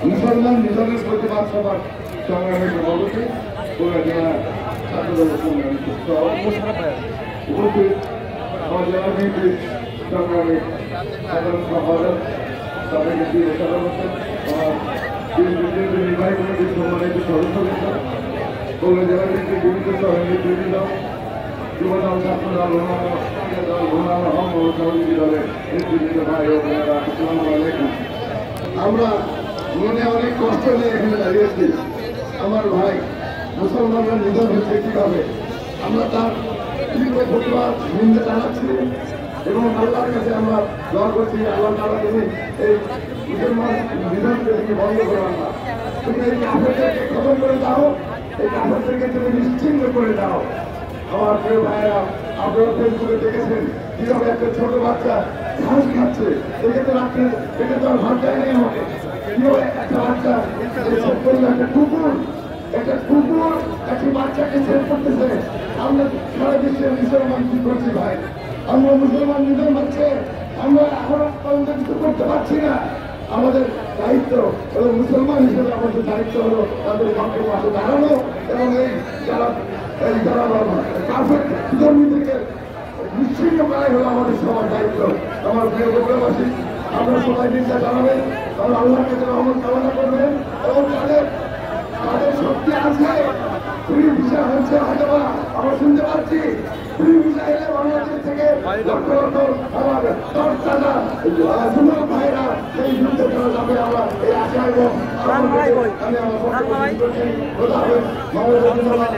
মুসলমান নিধনের প্রতিবাদ সভার সংগ্রামের সভাপতি বগুড়া জেলা ছাত্রদল উপস্থিত আমার জেলা বিএনপির সংগ্রামী সাধারণ সম্পাদক তাদেরকে দিয়ে সভাপতি আমার বিএনপির নির্বাহী কমিটির সম্মানিত সদস্যবৃন্দ বগুড়া জেলা বিএনপির বিভিন্ন স্তরের নেতৃবৃন্দ যুবদল ছাত্রদল অন্যান্য সহযোগী দলের নেতৃবৃন্দ ভাই ও বোনেরা আসসালামু আলাইকুম। আমরা মনে অনেক কষ্ট নিয়ে এখানে দাঁড়িয়েছি। আমার ভাই মুসলমানরা নিধন হচ্ছে কিভাবে, আমরা তার তীব্র প্রতিবাদ নিন্দা জানাচ্ছি এবং আল্লাহর কাছে আমরা দোয়া করছি আল্লাহ তাআলা তিনি এই মুসলমান নিধনকে তিনি বন্ধ করেন না, তুমি এই কাফেরদেরকে খতম করে দাও, এই কাফেরদেরকে তুমি নিশ্চিহ্ন করে দাও। আমার প্রিয় ভাইয়েরা, আপনারা ফেসবুকে দেখেছেন কিভাবে একটা ছোট বাচ্চা ঘাস খাচ্ছে, দেখে তো রাখতে দেখে তো আর ভাত দেয় নেই আমাকে। কিভাবে একটা বাচ্চা একটা কুকুর একটি বাচ্চাকে সেভ করতেছে। আমরা সারা বিশ্বের মুসলমান কি করছি ভাই? আমরা মুসলমান নিধন হচ্ছে, আমরা এখন পর্যন্ত কিছু করতে পারছি না। আমাদের দায়িত্ব এবং মুসলমান হিসেবে আমাদের দায়িত্ব হলো তাদের পক্ষে পাশে দাঁড়ানো এবং এই যারা কাফের ধর্মী থেকে নিশ্চিন্ন করাই হলো আমাদের সবার দায়িত্ব। আমার প্রিয় বগুড়াবাসী, আমরা সবাই নিন্দা জানাবেন, তারা আল্লাহর কাছে রহমত কামনা করবেন এবং তাদের শক্তি আছে। ফ্রি ভিসা হচ্ছে হয়তো আমরা শুনতে পাচ্ছি, ফ্রি ভিসা এলে বাংলাদেশ থেকে লক্ষ লক্ষ আমার যুবক ভাইরা সেই যুদ্ধে চলে যাবে। আমরা এই আশা এবং আমি আমার ধন্যবাদ।